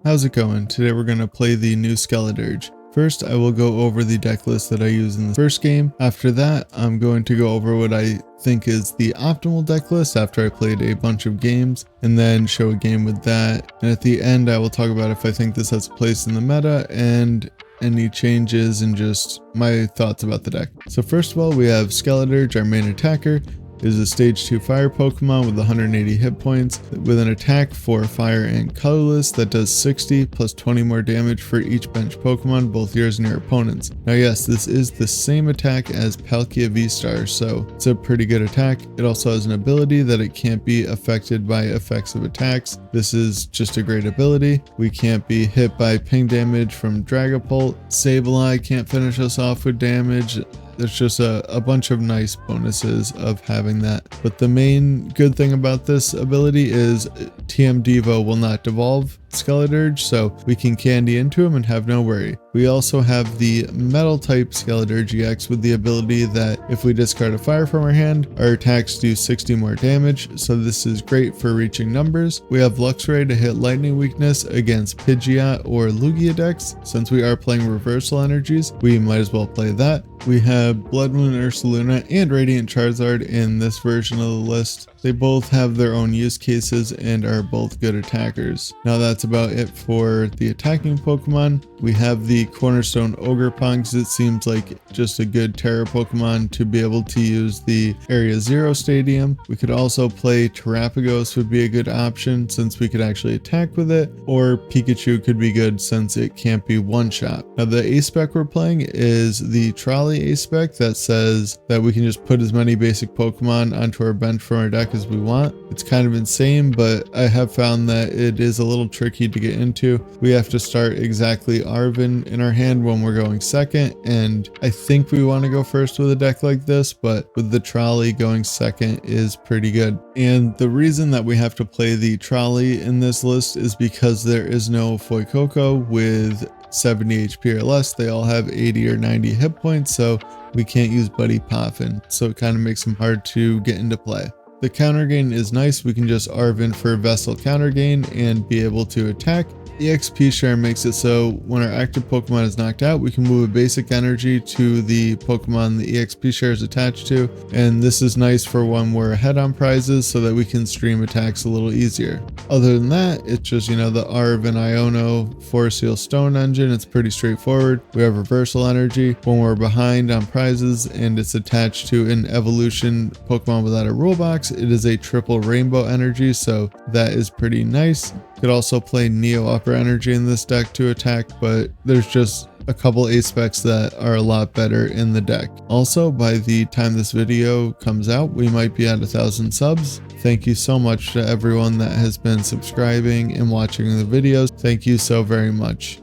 How's it going? Today we're going to play the new Skeledirge. First, I will go over the deck list that I used in the first game. After that, I'm going to go over what I think is the optimal deck list after I played a bunch of games, and then show a game with that. And at the end, I will talk about if I think this has a place in the meta and any changes and just my thoughts about the deck. So first of all, we have Skeledirge, our main attacker. It is a stage 2 fire Pokemon with 180 hit points with an attack for fire and colorless that does 60 plus 20 more damage for each bench Pokemon, both yours and your opponents. Now yes, this is the same attack as Palkia V-Star, so it's a pretty good attack. It also has an ability that it can't be affected by effects of attacks. This is just a great ability. We can't be hit by ping damage from Dragapult. Sableye can't finish us off with damage. There's just a bunch of nice bonuses of having that. But the main good thing about this ability is TM Devo will not devolve Skeledirge, so we can candy into him and have no worry. We also have the metal type Skeledirge EX with the ability that if we discard a fire from our hand, our attacks do 60 more damage, so this is great for reaching numbers. We have Luxray to hit lightning weakness against Pidgeot or Lugia decks. Since we are playing reversal energies, we might as well play that. We have Bloodmoon Ursaluna and Radiant Charizard in this version of the list. They both have their own use cases and are both good attackers. Now that's about it for the attacking Pokemon. We have the Cornerstone Ogerpon because it seems like just a good Tera Pokemon to be able to use the Area 0 Stadium. We could also play Terapagos would be a good option since we could actually attack with it, or Pikachu could be good since it can't be one-shot. Now the A-Spec we're playing is the Trolley A-Spec that says that we can just put as many basic Pokemon onto our bench from our deck as we want. It's kind of insane, but I have found that it is a little tricky to get into. We have to start exactly Arven in our hand when we're going second, and I think we want to go first with a deck like this, but with the Trolley going second is pretty good. And the reason that we have to play the Trolley in this list is because there is no Fuecoco with 70 HP or less. They all have 80 or 90 hit points, so we can't use Buddy Poffin, so it kind of makes them hard to get into play. The counter gain is nice. We can just Arven for Vessel counter gain and be able to attack. EXP share makes it so when our active Pokemon is knocked out, we can move a basic energy to the Pokemon the EXP share is attached to, and this is nice for when we're ahead on prizes so that we can stream attacks a little easier. Other than that, it's just, you know, the Arven Iono Force Seal Stone engine. It's pretty straightforward. We have reversal energy when we're behind on prizes, and it's attached to an evolution Pokemon without a rule box. It is a triple rainbow energy, so that is pretty nice. Could also play Neo Upper Energy in this deck to attack, but there's just a couple A-Specs that are a lot better in the deck. Also, by the time this video comes out, we might be at 1,000 subs. Thank you so much to everyone that has been subscribing and watching the videos. Thank you so very much.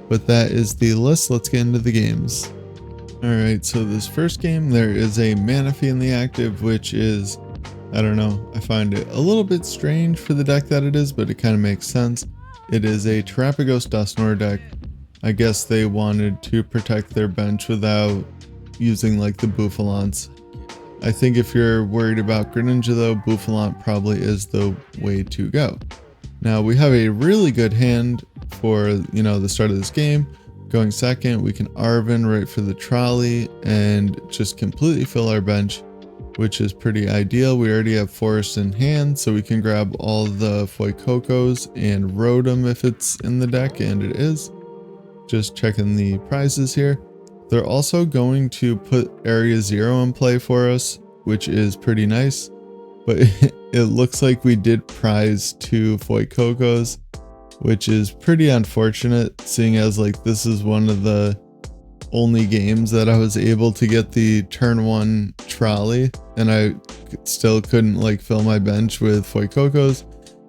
But that is the list. Let's get into the games. Alright, so this first game, there is a Manaphy in the active, which is, I don't know, I find it a little bit strange for the deck that it is, but it kind of makes sense. It is a Terapagos Dusknoir deck. I guess they wanted to protect their bench without using like the Bouffalants. I think if you're worried about Greninja though, Bouffalant probably is the way to go. Now we have a really good hand for, you know, the start of this game. Going second, we can Arven right for the Trolley and just completely fill our bench, which is pretty ideal. We already have Forest in hand, so we can grab all the Fuecocos and Rotom if it's in the deck, and it is. Just checking the prizes here. They're also going to put Area 0 in play for us, which is pretty nice, but it looks like we did prize 2 Fuecocos, which is pretty unfortunate, seeing as like this is one of the only games that I was able to get the turn 1 Trolley, and I still couldn't like fill my bench with Fuecocos.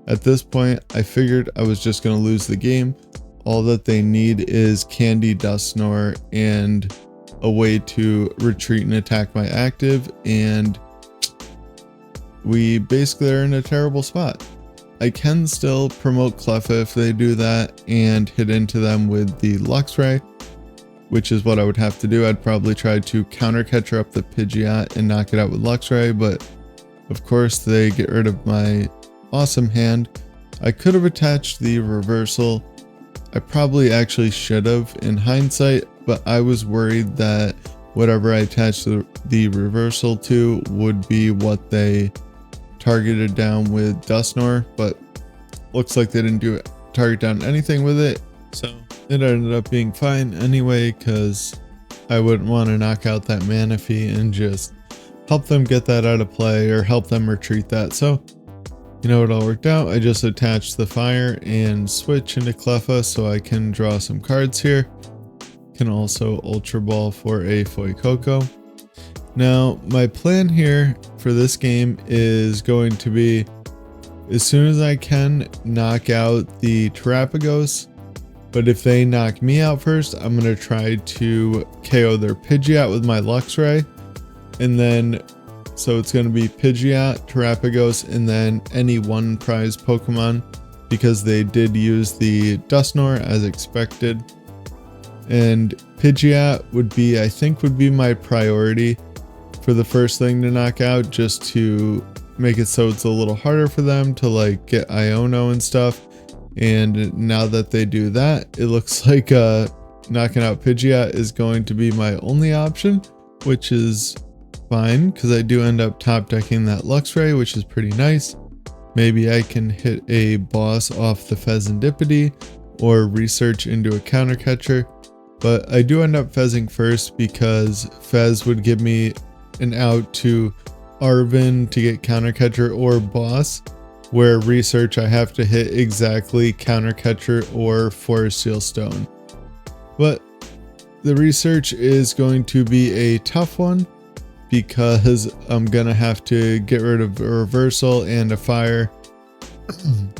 At this point, I figured I was just going to lose the game. All that they need is Candy Dusknoir and a way to retreat and attack my active, and we basically are in a terrible spot. I can still promote Cleffa if they do that and hit into them with the Luxray, which is what I would have to do. I'd probably try to counter catcher up the Pidgeot and knock it out with Luxray, but of course they get rid of my awesome hand. I could have attached the reversal I probably actually should have in hindsight, but I was worried that whatever I attached the reversal to would be what they targeted down with Dusknoir, but looks like they didn't target down anything with it, so it ended up being fine anyway, because I wouldn't want to knock out that Manaphy and just help them get that out of play or help them retreat that. So you know, it all worked out. I just attached the fire and switch into Cleffa so I can draw some cards here. Can also Ultra Ball for a Fuecoco. Now, my plan here for this game is going to be, as soon as I can, knock out the Terapagos. But if they knock me out first, I'm going to try to KO their Pidgeot with my Luxray. And then, so it's going to be Pidgeot, Terapagos, and then any one prize Pokemon, because they did use the Dusknoir as expected. And Pidgeot would be, I think, would be my priority for the first thing to knock out, just to make it so it's a little harder for them to like get Iono and stuff. And now that they do that, it looks like knocking out Pidgeot is going to be my only option, which is fine, because I do end up top decking that Luxray, which is pretty nice. Maybe I can hit a boss off the Fezandipiti or research into a counter catcher, but I do end up Fezzing first because Fez would give me an out to Arven to get counter catcher or boss, where research I have to hit exactly counter catcher or Forest Seal Stone. But the research is going to be a tough one, because I'm gonna have to get rid of a reversal and a fire.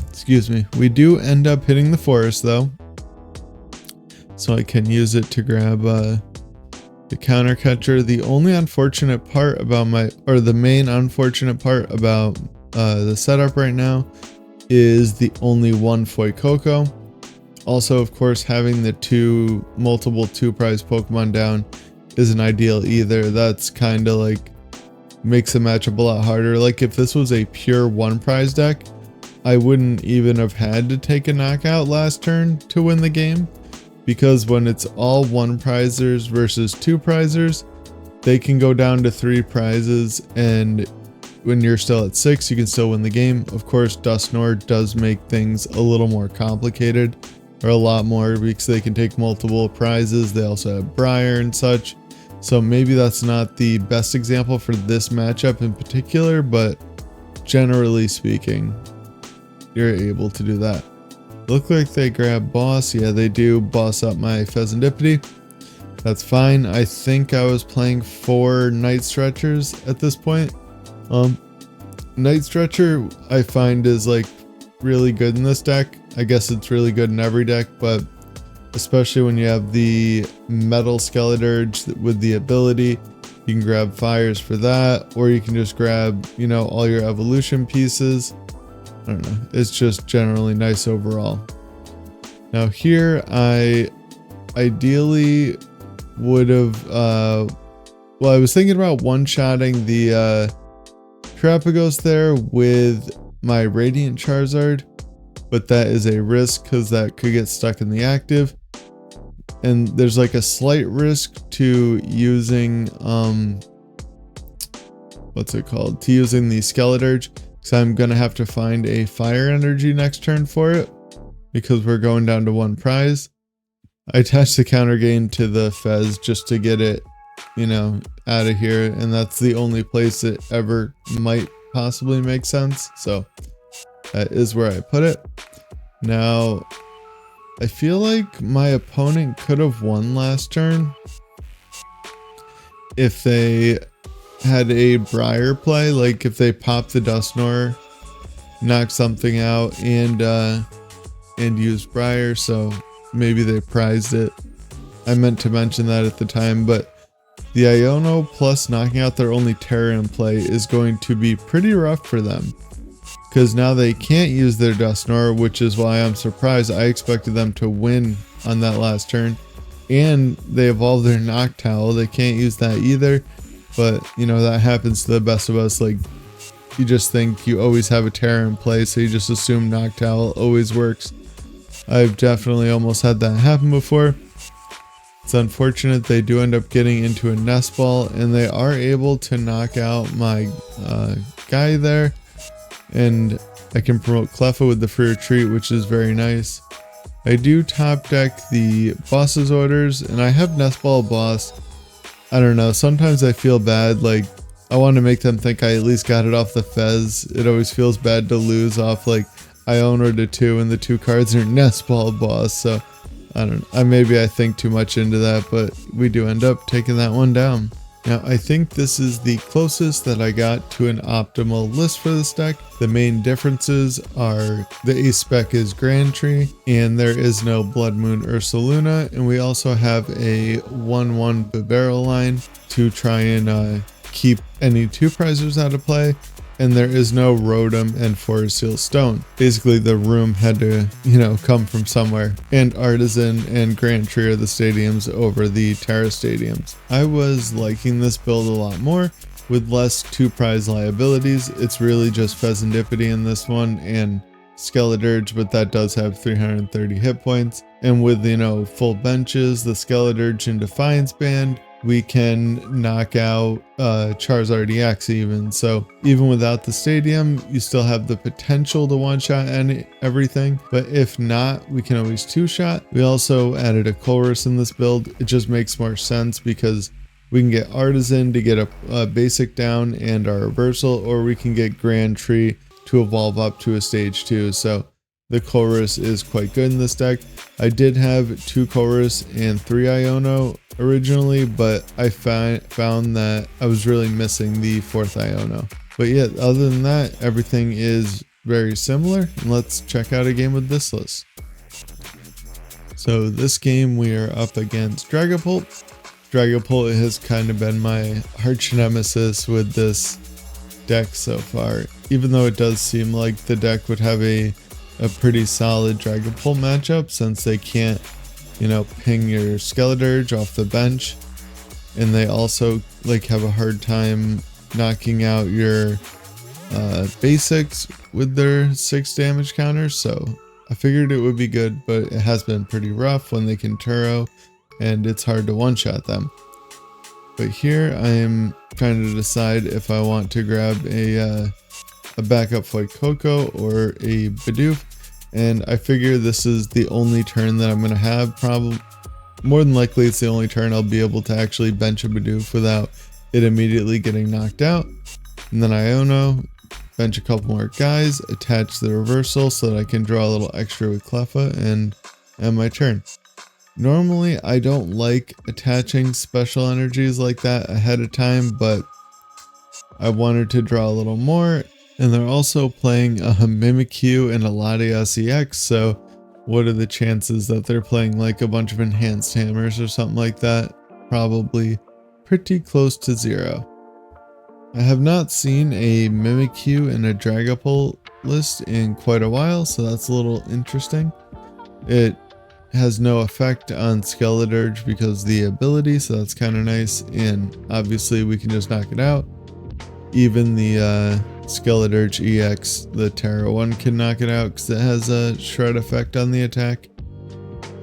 Excuse me. We do end up hitting the forest though, so I can use it to grab the counter catcher. The only unfortunate part about the main unfortunate part about the setup right now is the only one Fuecoco. Also, of course, having the multiple two prize Pokemon down isn't ideal either. That's kind of like makes the matchup a lot harder. Like if this was a pure one prize deck, I wouldn't even have had to take a knockout last turn to win the game, because when it's all one prizers versus two prizers, they can go down to 3 prizes, and when you're still at 6, you can still win the game. Of course, Dusknoir does make things a little more complicated, or a lot more, because they can take multiple prizes. They also have Briar and such. So maybe that's not the best example for this matchup in particular, but generally speaking, you're able to do that. Look like they grab boss. Yeah, they do boss up my Fezandipiti. That's fine. I think I was playing 4 Night Stretchers at this point. Night Stretcher I find is like really good in this deck. I guess it's really good in every deck, but especially when you have the metal Skeledirge with the ability, you can grab fires for that, or you can just grab, you know, all your evolution pieces. I don't know, it's just generally nice overall. Now here, I ideally would have, well, I was thinking about one-shotting the Terapagos there with my Radiant Charizard, but that is a risk because that could get stuck in the active. And there's like a slight risk to using, what's it called? To using the Skeledirge, because I'm going to have to find a fire energy next turn for it, because we're going down to 1 prize. I attached the counter gain to the Fez just to get it, you know, out of here. And that's the only place it ever might possibly make sense. So that is where I put it. Now, I feel like my opponent could have won last turn if they had a Briar play, like if they popped the Dusknoir, knocked something out, and used Briar, so maybe they prized it. I meant to mention that at the time, but the Iono plus knocking out their only Tera in play is going to be pretty rough for them, because now they can't use their Dusknoir, which is why I'm surprised. I expected them to win on that last turn, and they evolved their Noctowl. They can't use that either, but you know, that happens to the best of us. Like, you just think you always have a Tera in play, so you just assume Noctowl always works. I've definitely almost had that happen before. It's unfortunate. They do end up getting into a Nest Ball, and they are able to knock out my guy there, and I can promote Cleffa with the free retreat, which is very nice. I do top deck the boss's orders, and I have Nest Ball boss. I don't know, sometimes I feel bad, like I want to make them think I at least got it off the Fez. It always feels bad to lose off like Iono to 2 and the 2 cards are Nest Ball boss, so I don't know, maybe I think too much into that, but we do end up taking that one down. Now I think this is the closest that I got to an optimal list for this deck. The main differences are the ace spec is Grand Tree, and there is no Blood Moon Ursaluna, and we also have a 1/1 Bibarel line to try and keep any 2 prizers out of play. And there is no Rotom and Forest Seal Stone. Basically the room had to, come from somewhere. And Artazon and Grand Tree are the stadiums over the Tera stadiums. I was liking this build a lot more with less 2 prize liabilities. It's really just Fezandipiti in this one and Skeledirge, but that does have 330 hit points. And with, full benches, the Skeledirge and Defiance Band, we can knock out Charizard EX even. So even without the stadium, you still have the potential to one-shot everything. But if not, we can always 2-shot. We also added a Colress in this build. It just makes more sense because we can get Artazon to get a basic down and our reversal, or we can get Grand Tree to evolve up to a stage 2. So the Colress is quite good in this deck. I did have 2 Colress and 3 Iono originally, but I found that I was really missing the 4th Iono. But yeah, other than that, everything is very similar. And let's check out a game with this list. So this game we are up against Dragapult. Dragapult has kind of been my arch nemesis with this deck so far, even though it does seem like the deck would have a pretty solid Dragapult matchup since they can't, ping your Skeledirge off the bench, and they also have a hard time knocking out your basics with their 6 damage counters. So I figured it would be good, but it has been pretty rough when they can Turo, and it's hard to one-shot them. But here I am trying to decide if I want to grab a backup Fuecoco or a Bidoof, and I figure this is the only turn that I'm going to have. Probably more than likely it's the only turn I'll be able to actually bench a Bidoof without it immediately getting knocked out. And then Iono, bench a couple more guys, attach the reversal so that I can draw a little extra with Cleffa, and end my turn. Normally I don't like attaching special energies like that ahead of time, but I wanted to draw a little more. And they're also playing a Mimikyu and a Latias EX, so what are the chances that they're playing like a bunch of enhanced hammers or something like that? Probably pretty close to 0. I have not seen a Mimikyu and a Dragapult list in quite a while, so that's a little interesting. It has no effect on Skeledirge because of the ability, so that's kind of nice, and obviously we can just knock it out. Even the Skeledirge EX, the Tera one, can knock it out because it has a shred effect on the attack.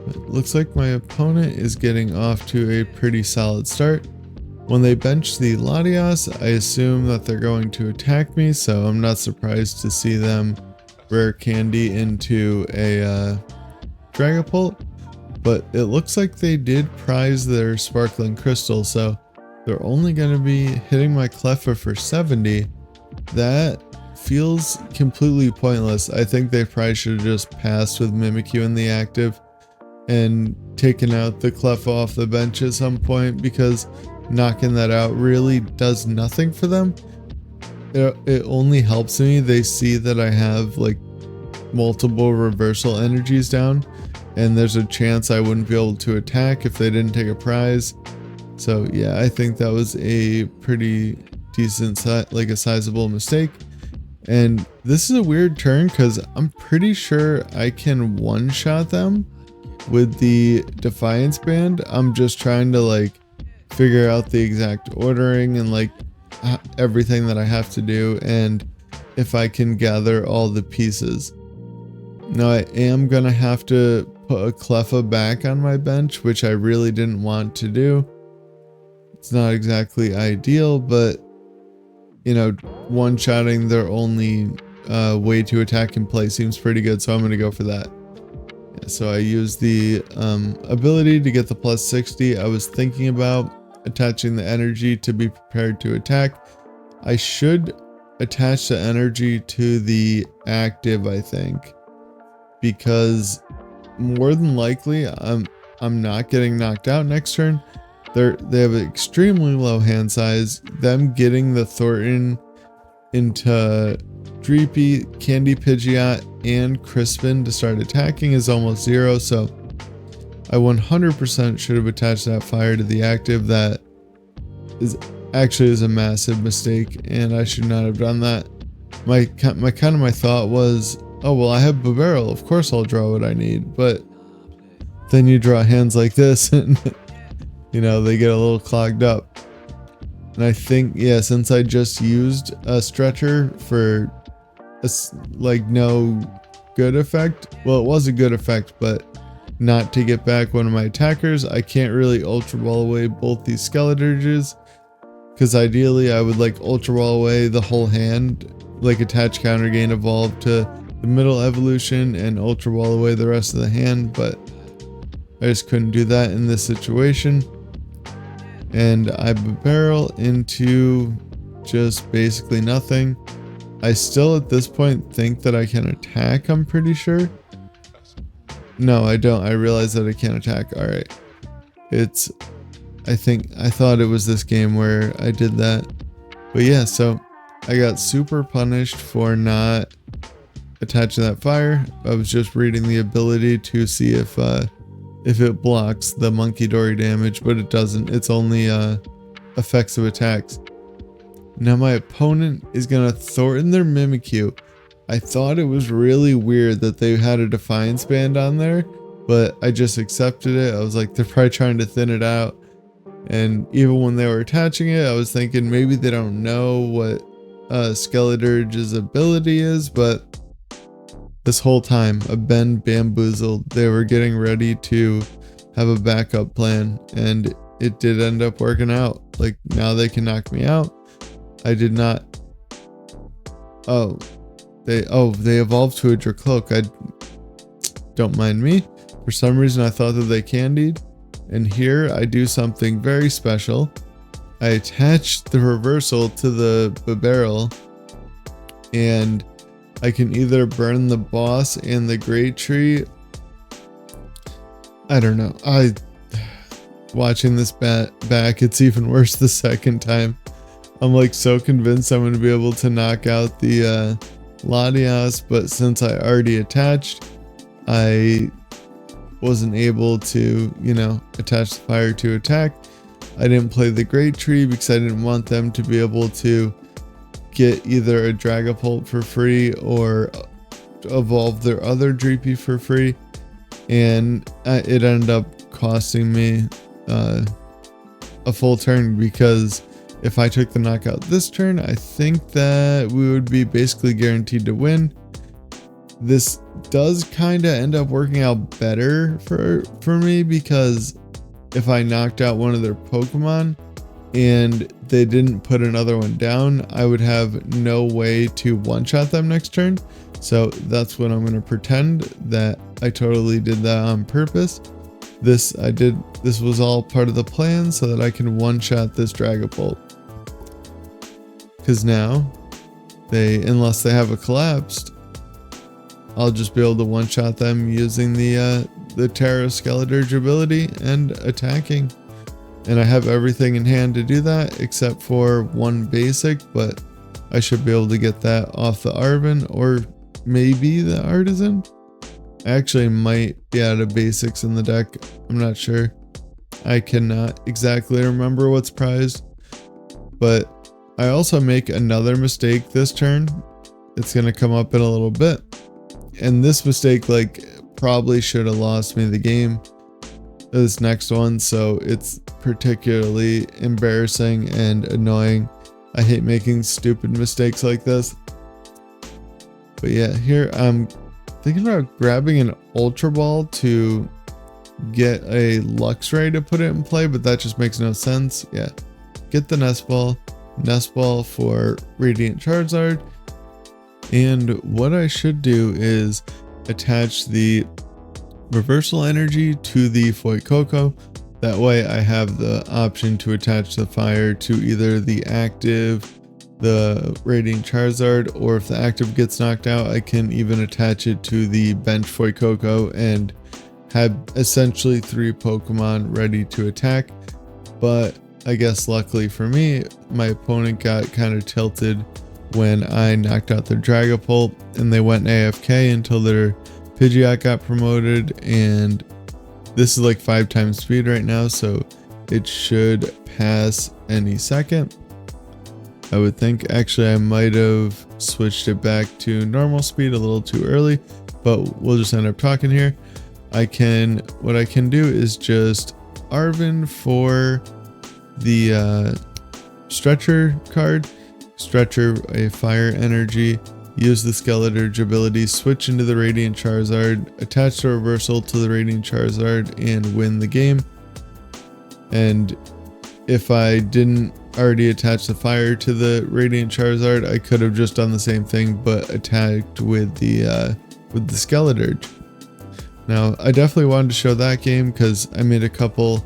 It looks like my opponent is getting off to a pretty solid start. When they bench the Latias, I assume that they're going to attack me, so I'm not surprised to see them Rare Candy into a Dragapult. But it looks like they did prize their Sparkling Crystal, so they're only going to be hitting my Cleffa for 70. That feels completely pointless. I think they probably should have just passed with Mimikyu in the active and taken out the Cleffa off the bench at some point, because knocking that out really does nothing for them. It only helps me. They see that I have multiple reversal energies down, and there's a chance I wouldn't be able to attack if they didn't take a prize. So yeah, I think that was a pretty decent, a sizable mistake. And this is a weird turn because I'm pretty sure I can one-shot them with the Defiance Band. I'm just trying to figure out the exact ordering and everything that I have to do, and if I can gather all the pieces. Now I am gonna have to put a Cleffa back on my bench, which I really didn't want to do. It's not exactly ideal, but you know, one-shotting their only way to attack and play seems pretty good, so I'm gonna go for that. Yeah, so I used the ability to get the plus 60. I was thinking about attaching the energy to be prepared to attack. I should attach the energy to the active, I think, because more than likely I'm not getting knocked out next turn. They have an extremely low hand size. Them getting the Thornton into Dreepy, Candy Pidgeot, and Crispin to start attacking is almost zero, so I 100% should have attached that fire to the active. That is a massive mistake, and I should not have done that. My thought was, oh well, I have Bibarel, of course I'll draw what I need, but then you draw hands like this and you know, they get a little clogged up. And I think, yeah, since I just used a stretcher for like no good effect, well, it was a good effect, but not to get back one of my attackers, I can't really Ultra Ball away both these Skeledirges, because ideally I would like Ultra Ball away the whole hand, like attach counter gain evolve to the middle evolution and Ultra Ball away the rest of the hand, but I just couldn't do that in this situation. And I Bibarel into just basically nothing. I still at this point think that I can attack, I'm pretty sure. No, I don't. I realize that I can't attack. Alright. I thought it was this game where I did that. But yeah, so I got super punished for not attaching that fire. I was just reading the ability to see if it blocks the Monkey Dory damage, but it doesn't. It's only effects of attacks. Now my opponent is gonna Thornton their Mimikyu. I thought it was really weird that they had a Defiance Band on there, but I just accepted it. I was like, they're probably trying to thin it out. And even when they were attaching it, I was thinking maybe they don't know what Skeledirge's ability is, but this whole time I've been bamboozled. They were getting ready to have a backup plan, and it did end up working out. Like, now they can knock me out. I did not. They evolved to a Dracloak. Don't mind me. For some reason I thought that they candied, and here I do something very special. I attach the reversal to the Bibarel, and I can either burn the boss and the Great Tree. I don't know. Watching this back, it's even worse the second time. I'm like so convinced I'm going to be able to knock out the Latias, but since I already attached, I wasn't able to, you know, attach the fire to attack. I didn't play the Great Tree because I didn't want them to be able to get either a Dragapult for free or evolve their other Dreepy for free, and it ended up costing me a full turn, because if I took the knockout this turn, I think that we would be basically guaranteed to win. This does kind of end up working out better for me, because if I knocked out one of their Pokemon and they didn't put another one down, I would have no way to one-shot them next turn. So that's what I'm going to pretend that I totally did that on purpose. This was all part of the plan so that I can one-shot this Dragapult. Because now, unless they have a collapsed, I'll just be able to one-shot them using the Tera Skeledirge ability and attacking. And I have everything in hand to do that except for one basic, but I should be able to get that off the Arven or maybe the Artazon. I actually might be out of basics in the deck. I'm not sure. I cannot exactly remember what's prized. But I also make another mistake this turn. It's going to come up in a little bit. And this mistake probably should have lost me the game. This next one, so it's particularly embarrassing and annoying. I hate making stupid mistakes like this. But yeah, here I'm Thinking about grabbing an Ultra Ball to get a Luxray to put it in play, but that just makes no sense. Yeah, get the Nest Ball for Radiant Charizard. And what I should do is attach the Reversal Energy to the Fuecoco. That way I have the option to attach the fire to either the active, the Radiant Charizard, or if the active gets knocked out, I can even attach it to the bench Fuecoco and have essentially 3 Pokemon ready to attack. But I guess luckily for me, my opponent got kind of tilted when I knocked out their Dragapult, and they went AFK until their Pidgeot got promoted, and this is like 5 times speed right now, so it should pass any second, I would think. Actually, I might have switched it back to normal speed a little too early, but we'll just end up talking here. What I can do is just Arven for the Stretcher card, Stretcher a fire energy, use the Skeledirge ability, switch into the Radiant Charizard, attach the reversal to the Radiant Charizard, and win the game. And if I didn't already attach the fire to the Radiant Charizard, I could have just done the same thing but attacked with the Skeledirge. Now, I definitely wanted to show that game because I made a couple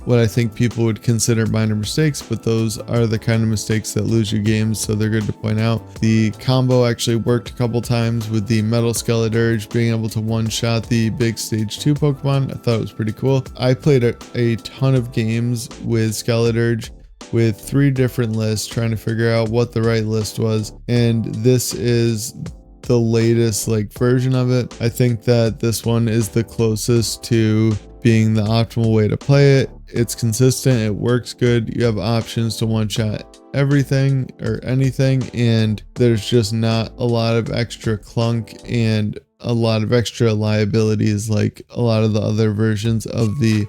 what I think people would consider minor mistakes, but those are the kind of mistakes that lose you games, so they're good to point out. The combo actually worked a couple times with the Metal Skeledirge being able to one-shot the big stage 2 Pokemon. I thought it was pretty cool. I played a ton of games with Skeledirge with 3 different lists, trying to figure out what the right list was, and this is the latest version of it. I think that this one is the closest to being the optimal way to play it. It's consistent, it works good, you have options to one-shot everything or anything, and there's just not a lot of extra clunk and a lot of extra liabilities like a lot of the other versions of the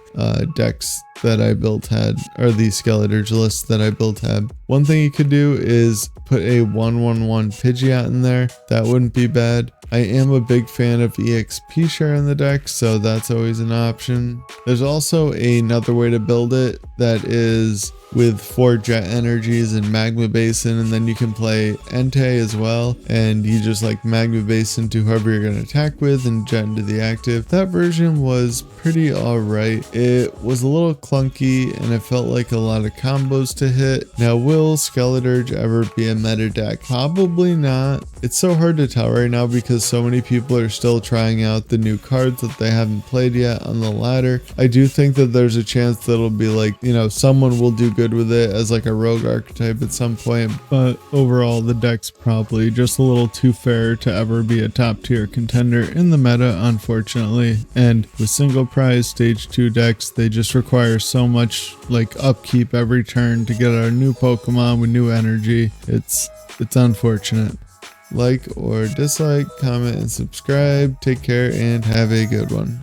decks that I built had, or the Skeledirge list that I built had. One thing you could do is put a 1/1/1 Pidgeot in there. That wouldn't be bad. I am a big fan of EXP share in the deck, so that's always an option. There's also another way to build it that is with 4 Jet Energies and Magma Basin, and then you can play Entei as well, and you just Magma Basin to whoever you're going to attack with and Jet into the active. That version was pretty alright. It was a little clunky and it felt like a lot of combos to hit. Now, will Skeledirge ever be a meta deck? Probably not. It's so hard to tell right now because so many people are still trying out the new cards that they haven't played yet on the ladder. I do think that there's a chance that it'll be someone will do good with it as a rogue archetype at some point, but overall the deck's probably just a little too fair to ever be a top tier contender in the meta, unfortunately. And with single prize stage 2 decks, they just require so much upkeep every turn to get our new Pokemon with new energy. It's unfortunate. Like or dislike, comment, and subscribe. Take care and have a good one.